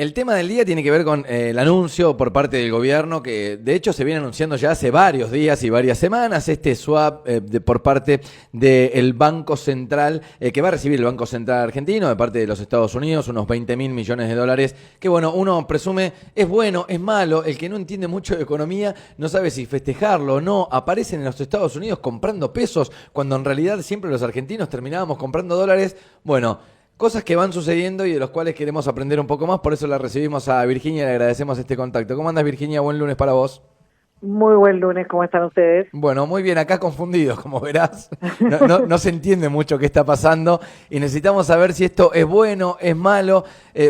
El tema del día tiene que ver con el anuncio por parte del gobierno que de hecho se viene anunciando ya hace varios días y varias semanas, este swap por parte del Banco Central, que va a recibir el Banco Central argentino de parte de los Estados Unidos, unos 20.000 millones de dólares, que bueno, uno presume es bueno, es malo, el que no entiende mucho de economía no sabe si festejarlo o no, aparecen en los Estados Unidos comprando pesos, cuando en realidad siempre los argentinos terminábamos comprando dólares. Bueno, cosas que van sucediendo y de los cuales queremos aprender un poco más, por eso la recibimos a Virginia y le agradecemos este contacto. ¿Cómo andas, Virginia? Buen lunes para vos. Muy buen lunes, ¿cómo están ustedes? Bueno, muy bien, acá confundidos, como verás. No se entiende mucho qué está pasando y necesitamos saber si esto es bueno, es malo.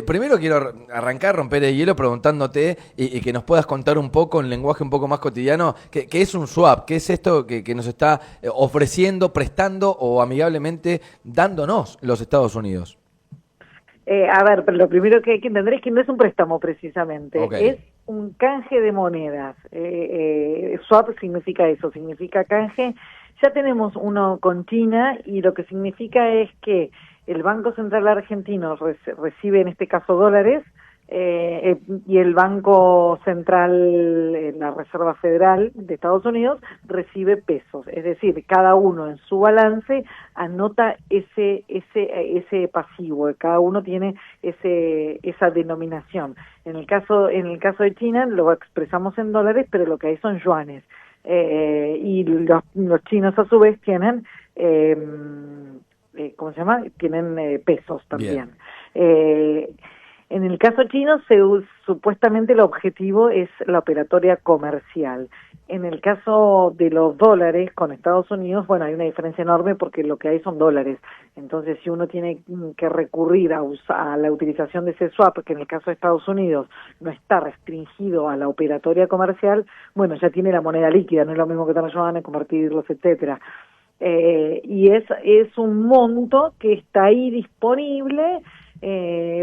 Primero quiero arrancar, romper el hielo preguntándote y que nos puedas contar un poco, en lenguaje un poco más cotidiano, qué es un swap, qué es esto que nos está ofreciendo, prestando o amigablemente dándonos los Estados Unidos. A ver, pero lo primero que hay que entender es que no es un préstamo precisamente, Okay. es un canje de monedas. Swap significa eso, significa canje. Ya tenemos uno con China y lo que significa es que el Banco Central argentino recibe en este caso dólares y el Banco Central, la Reserva Federal de Estados Unidos, recibe pesos. Es decir, cada uno en su balance anota ese pasivo, cada uno tiene esa denominación. En el caso de China lo expresamos en dólares, pero lo que hay son yuanes. Y los chinos a su vez tienen ¿cómo se llama? Tienen pesos también. En el caso chino, supuestamente el objetivo es la operatoria comercial. En el caso de los dólares con Estados Unidos, bueno, hay una diferencia enorme porque lo que hay son dólares. Entonces, si uno tiene que recurrir a la utilización de ese swap, que en el caso de Estados Unidos no está restringido a la operatoria comercial, bueno, ya tiene la moneda líquida, no es lo mismo que tener yuanes, convertirlos, etcétera. Y es un monto que está ahí disponible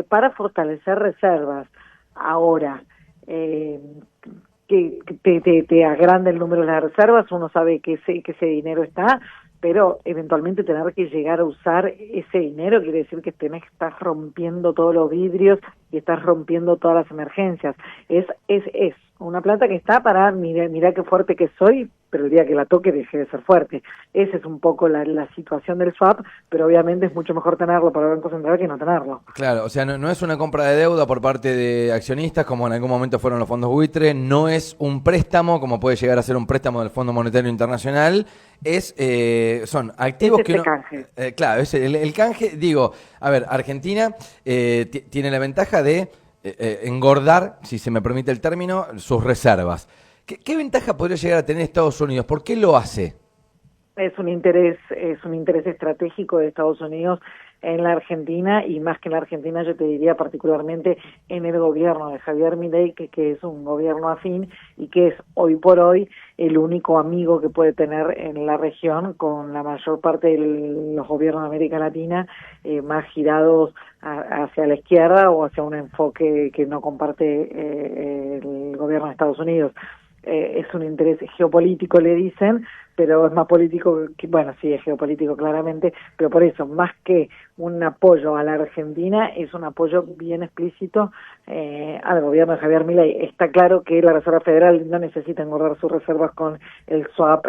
para fortalecer reservas. Ahora, que te agranda el número de las reservas, uno sabe que ese dinero está, pero eventualmente tener que llegar a usar ese dinero quiere decir que estás rompiendo todos los vidrios y estás rompiendo todas las emergencias. Es una plata que está para, mira qué fuerte que soy, pero el día que la toque deje de ser fuerte. Esa es un poco la situación del swap, pero obviamente es mucho mejor tenerlo para el Banco Central que no tenerlo. Claro, o sea, no es una compra de deuda por parte de accionistas, como en algún momento fueron los fondos buitre, no es un préstamo, como puede llegar a ser un préstamo del Fondo Monetario Internacional, son activos que uno... Canje. Claro, es el canje, digo, a ver, Argentina tiene la ventaja de engordar, si se me permite el término, sus reservas. ¿Qué ventaja podría llegar a tener Estados Unidos? ¿Por qué lo hace? Es un interés estratégico de Estados Unidos en la Argentina, y más que en la Argentina yo te diría particularmente en el gobierno de Javier Milei, que es un gobierno afín y que es hoy por hoy el único amigo que puede tener en la región, con la mayor parte de los gobiernos de América Latina más girados hacia la izquierda o hacia un enfoque que no comparte el gobierno de Estados Unidos. Es un interés geopolítico, le dicen, pero es más político que, bueno, sí, es geopolítico claramente, pero por eso, más que un apoyo a la Argentina, es un apoyo bien explícito al gobierno de Javier Milei. Está claro que la Reserva Federal no necesita engordar sus reservas con el swap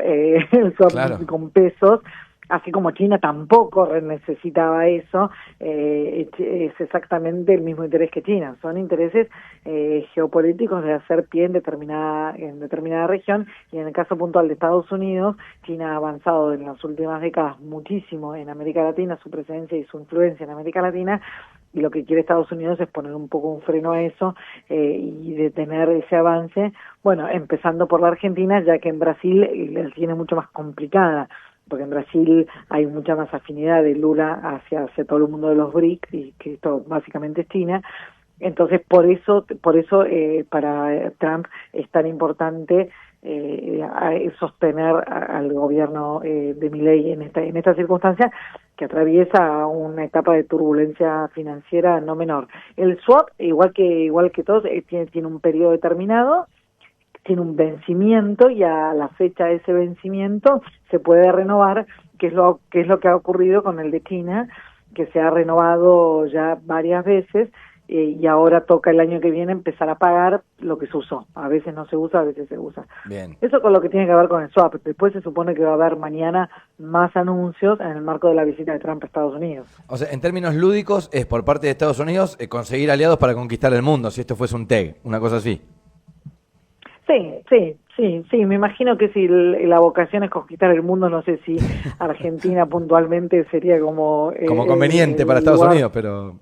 Claro. con pesos, así como China tampoco necesitaba eso. Es exactamente el mismo interés que China. Son intereses geopolíticos de hacer pie en determinada región, y en el caso puntual de Estados Unidos, China ha avanzado en las últimas décadas muchísimo en América Latina, su presencia y su influencia en América Latina, y lo que quiere Estados Unidos es poner un poco un freno a eso y detener ese avance, bueno, empezando por la Argentina, ya que en Brasil la tiene mucho más complicada, porque en Brasil hay mucha más afinidad de Lula hacia todo el mundo de los BRIC, y que esto básicamente es China. Entonces, por eso para Trump es tan importante sostener al gobierno de Milei en esta circunstancia, que atraviesa una etapa de turbulencia financiera no menor. El swap, igual que todos, tiene un periodo determinado, tiene un vencimiento, y a la fecha de ese vencimiento se puede renovar, que es lo que ha ocurrido con el de China, que se ha renovado ya varias veces, y ahora toca el año que viene empezar a pagar lo que se usó. A veces no se usa, a veces se usa. Bien. Eso con lo que tiene que ver con el swap. Después se supone que va a haber mañana más anuncios en el marco de la visita de Trump a Estados Unidos. O sea, en términos lúdicos, es por parte de Estados Unidos conseguir aliados para conquistar el mundo, si esto fuese un TEG, una cosa así. Sí, me imagino que si la vocación es conquistar el mundo, no sé si Argentina puntualmente sería como... Como conveniente para Estados Unidos, pero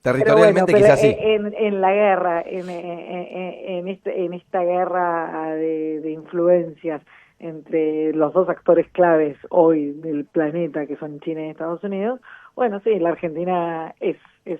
territorialmente pero quizás sí. En la guerra, en esta guerra de influencias entre los dos actores claves hoy del planeta, que son China y Estados Unidos, bueno, sí, la Argentina es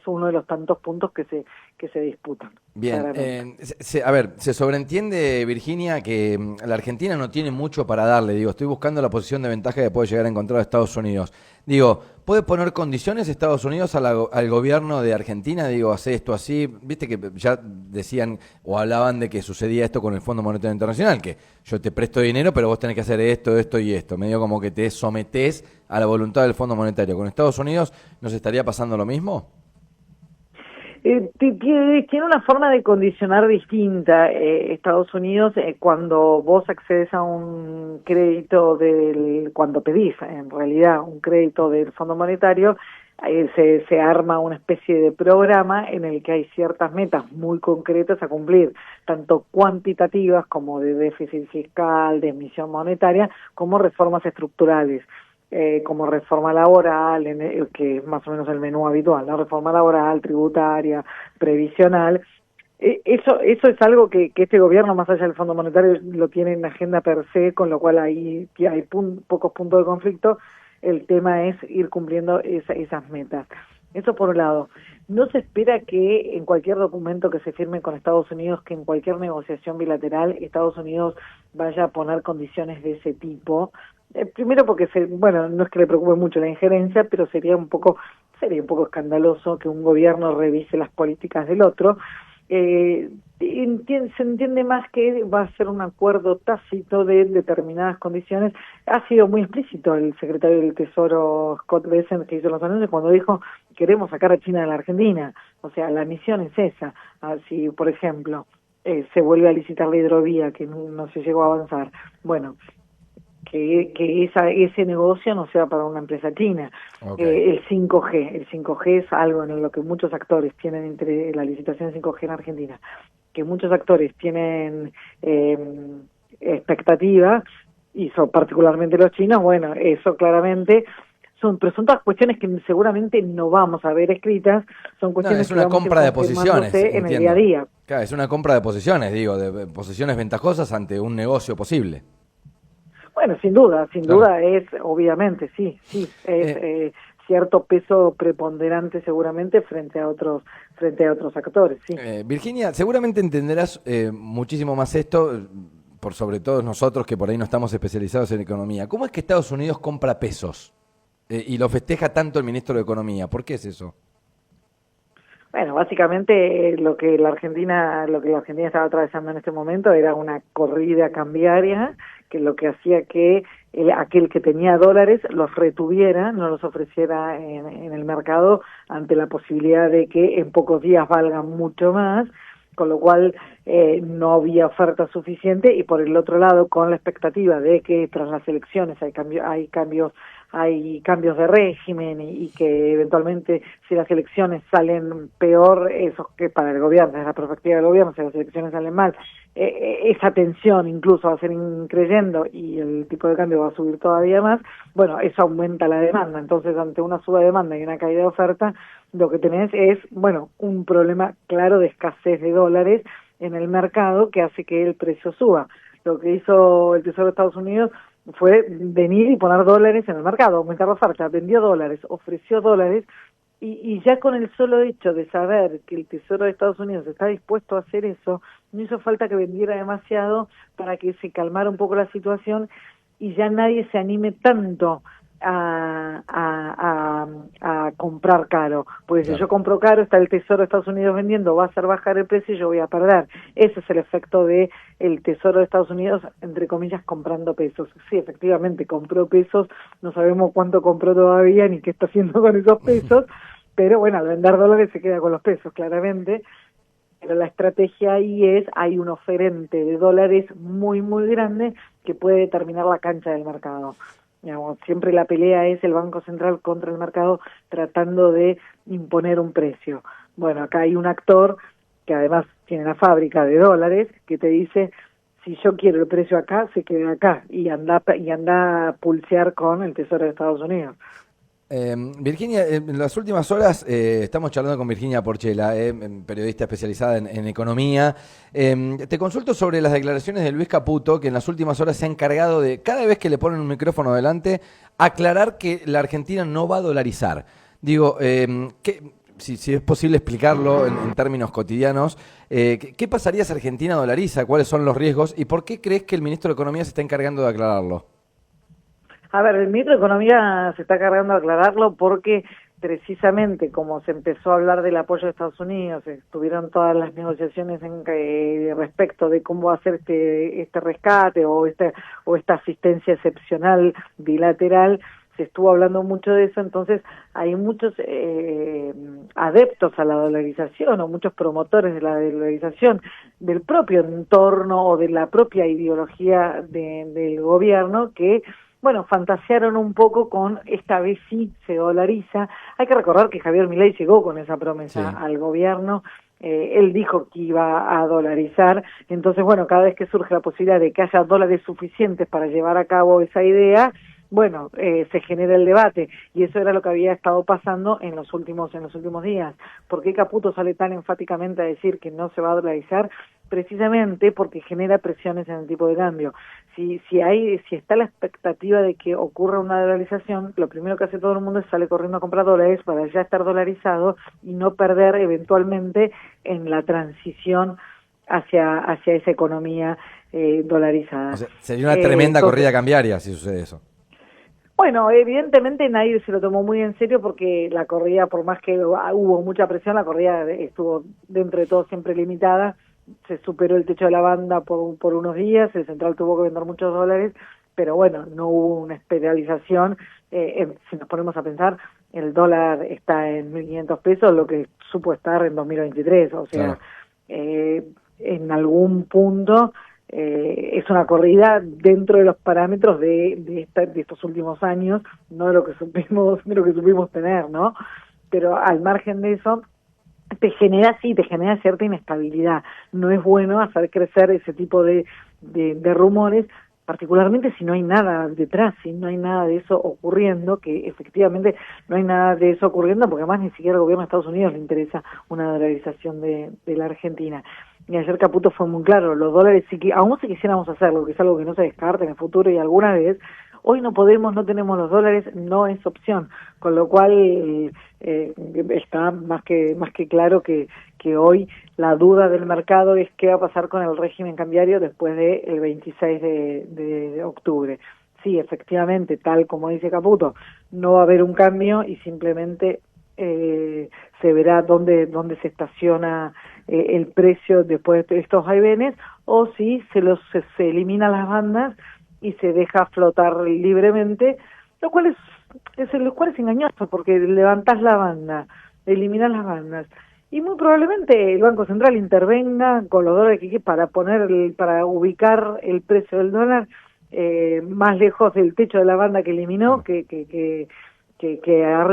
uno de los tantos puntos que se disputan. Bien, a ver, se sobreentiende, Virginia, que la Argentina no tiene mucho para darle. Digo, estoy buscando la posición de ventaja que puede llegar a encontrar Estados Unidos. Digo, ¿puede poner condiciones Estados Unidos al gobierno de Argentina? Digo, hace esto así. Viste que ya decían o hablaban de que sucedía esto con el Fondo Monetario Internacional, que yo te presto dinero, pero vos tenés que hacer esto, esto y esto. Medio como que te sometés a la voluntad del Fondo Monetario. ¿Con Estados Unidos nos estaría pasando lo mismo? Tiene una forma de condicionar distinta Estados Unidos cuando vos accedes a un crédito cuando pedís en realidad un crédito del Fondo Monetario, se arma una especie de programa en el que hay ciertas metas muy concretas a cumplir, tanto cuantitativas como de déficit fiscal, de emisión monetaria, como reformas estructurales. Como reforma laboral, que es más o menos el menú habitual, ¿no? Reforma laboral, tributaria, previsional. Eso es algo que este gobierno, más allá del Fondo Monetario, lo tiene en la agenda per se, con lo cual ahí hay pocos puntos de conflicto. El tema es ir cumpliendo esas metas. Eso por un lado. No se espera que en cualquier documento que se firme con Estados Unidos, que en cualquier negociación bilateral, Estados Unidos vaya a poner condiciones de ese tipo. Primero porque, no es que le preocupe mucho la injerencia, pero sería un poco escandaloso que un gobierno revise las políticas del otro. Se entiende más que va a ser un acuerdo tácito de determinadas condiciones. Ha sido muy explícito el secretario del Tesoro, Scott Bessent, que hizo los anuncios cuando dijo: queremos sacar a China de la Argentina. O sea, la misión es esa. Si, por ejemplo, se vuelve a licitar la hidrovía, que no se llegó a avanzar, bueno, que ese negocio no sea para una empresa china. Okay. El 5G es algo en lo que muchos actores tienen entre la licitación 5G en Argentina, que muchos actores tienen expectativas, y son particularmente los chinos. Bueno, eso claramente pero son todas cuestiones que seguramente no vamos a ver escritas, son cuestiones es una que compra de posiciones en el día a día. Claro, es una compra de posiciones, de posiciones ventajosas ante un negocio posible. Bueno, sin duda es, obviamente, sí, es cierto peso preponderante seguramente frente a otros actores, sí. Virginia, seguramente entenderás muchísimo más esto, por sobre todo nosotros que por ahí no estamos especializados en economía. ¿Cómo es que Estados Unidos compra pesos y lo festeja tanto el ministro de Economía? ¿Por qué es eso? Bueno, básicamente lo que la Argentina estaba atravesando en este momento era una corrida cambiaria, que lo que hacía que aquel que tenía dólares los retuviera, no los ofreciera en el mercado, ante la posibilidad de que en pocos días valgan mucho más, con lo cual no había oferta suficiente, y por el otro lado, con la expectativa de que tras las elecciones hay cambios de régimen, y que eventualmente, si las elecciones salen peor, eso que para el gobierno, desde la perspectiva del gobierno, si las elecciones salen mal, esa tensión incluso va a ser creciendo y el tipo de cambio va a subir todavía más. Bueno, eso aumenta la demanda. Entonces, ante una suba de demanda y una caída de oferta, lo que tenés es, un problema claro de escasez de dólares en el mercado, que hace que el precio suba. Lo que hizo el Tesoro de Estados Unidos fue venir y poner dólares en el mercado, aumentar la oferta, vendió dólares, ofreció dólares, y ya con el solo hecho de saber que el Tesoro de Estados Unidos está dispuesto a hacer eso, no hizo falta que vendiera demasiado para que se calmara un poco la situación y ya nadie se anime tanto a comprar caro, pues claro. Si yo compro caro, está el Tesoro de Estados Unidos vendiendo, va a hacer bajar el precio y yo voy a perder. Ese es el efecto de el Tesoro de Estados Unidos, entre comillas, comprando pesos. Sí, efectivamente, compró pesos, no sabemos cuánto compró todavía ni qué está haciendo con esos pesos, pero bueno, al vender dólares se queda con los pesos, claramente. Pero la estrategia ahí hay un oferente de dólares muy, muy grande que puede determinar la cancha del mercado. Digamos, siempre la pelea es el Banco Central contra el mercado tratando de imponer un precio. Bueno, acá hay un actor que además tiene una fábrica de dólares que te dice, si yo quiero el precio acá, se queda acá, y anda a pulsear con el Tesoro de Estados Unidos. Virginia, en las últimas horas estamos charlando con Virginia Porchela, periodista especializada en economía. Te consulto sobre las declaraciones de Luis Caputo, que en las últimas horas se ha encargado de, cada vez que le ponen un micrófono delante, aclarar que la Argentina no va a dolarizar. Digo, si es posible explicarlo en términos cotidianos, ¿qué pasaría si Argentina dolariza? ¿Cuáles son los riesgos? ¿Y por qué crees que el ministro de Economía se está encargando de aclararlo? A ver, el ministro de Economía se está cargando de aclararlo porque precisamente como se empezó a hablar del apoyo de Estados Unidos, estuvieron todas las negociaciones respecto de cómo hacer este rescate o esta asistencia excepcional bilateral, se estuvo hablando mucho de eso, entonces hay muchos adeptos a la dolarización o muchos promotores de la dolarización del propio entorno o de la propia ideología del gobierno que bueno, fantasearon un poco con esta vez sí se dolariza. Hay que recordar que Javier Milei llegó con esa promesa al gobierno, él dijo que iba a dolarizar, entonces bueno, cada vez que surge la posibilidad de que haya dólares suficientes para llevar a cabo esa idea, bueno, se genera el debate, y eso era lo que había estado pasando en los últimos días. ¿Por qué Caputo sale tan enfáticamente a decir que no se va a dolarizar? Precisamente porque genera presiones en el tipo de cambio. Si está la expectativa de que ocurra una dolarización, lo primero que hace todo el mundo es salir corriendo a comprar dólares para ya estar dolarizado y no perder eventualmente en la transición hacia esa economía dolarizada. O sea, sería una tremenda corrida cambiaria si sucede eso. Bueno, evidentemente nadie se lo tomó muy en serio porque la corrida, por más que hubo mucha presión, la corrida estuvo dentro de todo siempre limitada. Se superó el techo de la banda por unos días, el central tuvo que vender muchos dólares, pero bueno, no hubo una especialización. Si nos ponemos a pensar, el dólar está en 1.500 pesos, lo que supo estar en 2023, o sea, en algún punto es una corrida dentro de los parámetros de estos últimos años, no de lo que supimos tener, ¿no? Pero al margen de eso, te genera cierta inestabilidad. No es bueno hacer crecer ese tipo de rumores, particularmente si no hay nada detrás, si no hay nada de eso ocurriendo, que efectivamente no hay nada de eso ocurriendo, porque además ni siquiera al gobierno de Estados Unidos le interesa una dolarización de la Argentina. Y ayer Caputo fue muy claro, los dólares, aún si quisiéramos hacerlo, que es algo que no se descarta en el futuro y alguna vez, hoy no tenemos los dólares, no es opción, con lo cual está más que claro que hoy la duda del mercado es qué va a pasar con el régimen cambiario después del 26 de octubre. Sí, efectivamente, tal como dice Caputo, no va a haber un cambio y simplemente se verá dónde se estaciona el precio después de estos vaivenes, o si se eliminan las bandas y se deja flotar libremente, lo cual es engañoso, porque levantás la banda, eliminas las bandas, y muy probablemente el Banco Central intervenga con los dólares para ubicar el precio del dólar más lejos del techo de la banda que eliminó que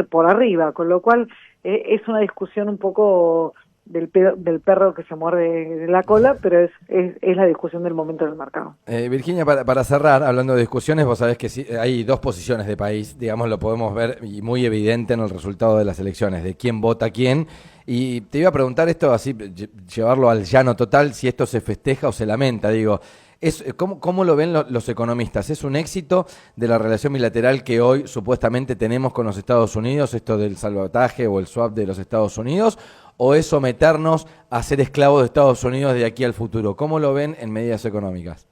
por arriba, con lo cual es una discusión un poco del perro que se muerde la cola, pero es la discusión del momento del mercado. Virginia, para cerrar, hablando de discusiones, vos sabés que sí, hay dos posiciones de país, digamos, lo podemos ver y muy evidente en el resultado de las elecciones, de quién vota quién, y te iba a preguntar esto, así llevarlo al llano total, si esto se festeja o se lamenta, digo, ¿cómo lo ven los economistas? ¿Es un éxito de la relación bilateral que hoy supuestamente tenemos con los Estados Unidos, esto del salvataje o el swap de los Estados Unidos, o es someternos a ser esclavos de Estados Unidos de aquí al futuro? ¿Cómo lo ven en medidas económicas?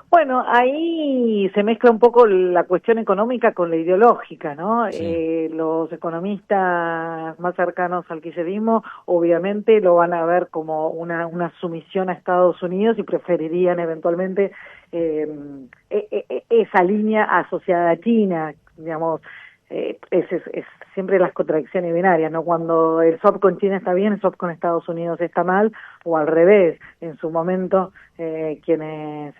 Bueno, ahí se mezcla un poco la cuestión económica con la ideológica, ¿no? Sí. Los economistas más cercanos al kirchnerismo obviamente lo van a ver como una sumisión a Estados Unidos y preferirían eventualmente esa línea asociada a China, digamos. es siempre las contradicciones binarias, ¿no? Cuando el swap con China está bien, el swap con Estados Unidos está mal, o al revés. En su momento, quienes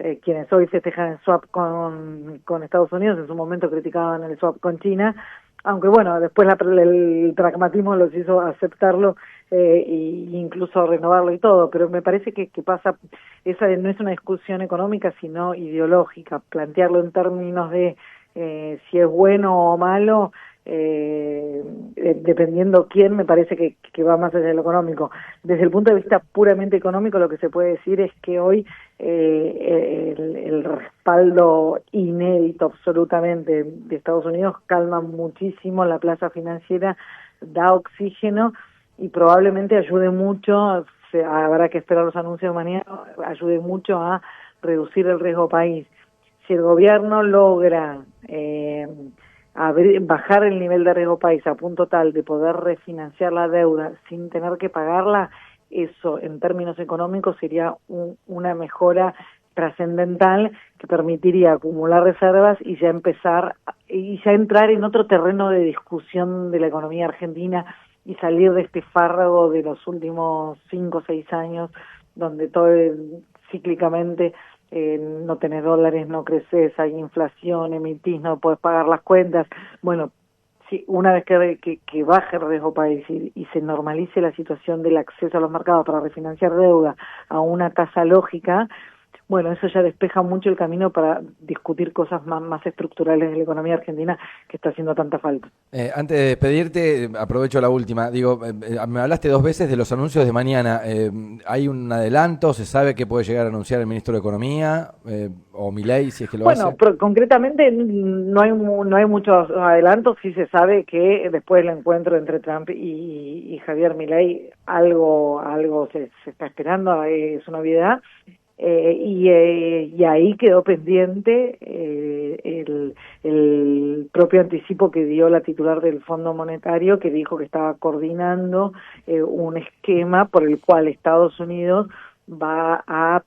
hoy festejan el swap con Estados Unidos, en su momento criticaban el swap con China, aunque bueno, después el pragmatismo los hizo aceptarlo e incluso renovarlo y todo, pero me parece que pasa, esa no es una discusión económica, sino ideológica, plantearlo en términos de si es bueno o malo, dependiendo quién, me parece que va más allá de lo económico. Desde el punto de vista puramente económico, lo que se puede decir es que hoy el respaldo inédito absolutamente de Estados Unidos calma muchísimo la plaza financiera, da oxígeno y probablemente ayude mucho, habrá que esperar los anuncios de mañana, ayude mucho a reducir el riesgo país. Si el gobierno logra bajar el nivel de riesgo país a punto tal de poder refinanciar la deuda sin tener que pagarla, eso en términos económicos sería una mejora trascendental que permitiría acumular reservas y ya entrar en otro terreno de discusión de la economía argentina y salir de este fárrago de los últimos 5 o 6 años donde todo cíclicamente no tenés dólares, no creces, hay inflación, emitís, no podés pagar las cuentas. Bueno, sí, una vez que baje el riesgo país y se normalice la situación del acceso a los mercados para refinanciar deuda a una tasa lógica, bueno, eso ya despeja mucho el camino para discutir cosas más estructurales de la economía argentina que está haciendo tanta falta. Antes de despedirte, aprovecho la última. Digo, me hablaste 2 veces de los anuncios de mañana. ¿Hay un adelanto? ¿Se sabe qué puede llegar a anunciar el ministro de Economía o Milei, si es que lo hace? Bueno, concretamente no hay muchos adelantos. Sí se sabe que después del encuentro entre Trump y Javier Milei algo se está esperando, es una obviedad. Y ahí quedó pendiente el propio anticipo que dio la titular del Fondo Monetario, que dijo que estaba coordinando un esquema por el cual Estados Unidos va a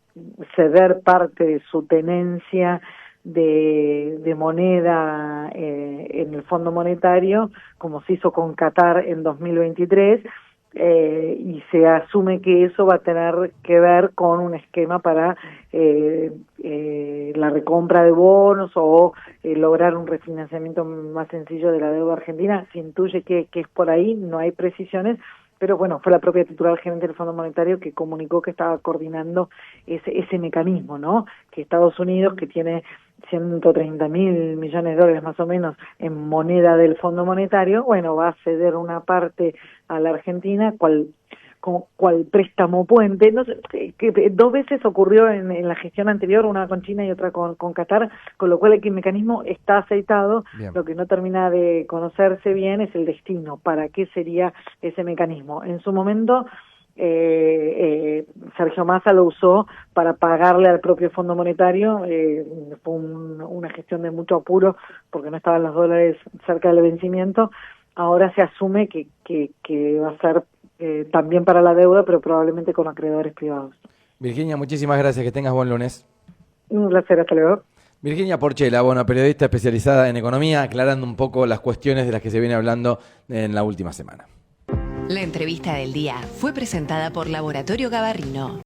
ceder parte de su tenencia de moneda en el Fondo Monetario, como se hizo con Qatar en 2023, y se asume que eso va a tener que ver con un esquema para la recompra de bonos o lograr un refinanciamiento más sencillo de la deuda argentina. Se intuye que es por ahí, no hay precisiones, pero bueno, fue la propia titular gerente del Fondo Monetario que comunicó que estaba coordinando ese mecanismo, ¿no? Que Estados Unidos, que tiene 130.000 millones de dólares más o menos en moneda del Fondo Monetario, bueno, va a ceder una parte a la Argentina, cual préstamo puente. No sé, que 2 veces ocurrió en la gestión anterior, una con China y otra con Qatar, con lo cual el mecanismo está aceitado. Bien. Lo que no termina de conocerse bien es el destino, para qué sería ese mecanismo. En su momento Sergio Massa lo usó para pagarle al propio Fondo Monetario, fue una gestión de mucho apuro porque no estaban los dólares cerca del vencimiento. Ahora se asume que va a ser también para la deuda, pero probablemente con acreedores privados. Virginia, muchísimas gracias, que tengas buen lunes. Un placer, hasta luego. Virginia Porchela, periodista especializada en economía, aclarando un poco las cuestiones de las que se viene hablando en la última semana. La entrevista del día fue presentada por Laboratorio Gabarrino.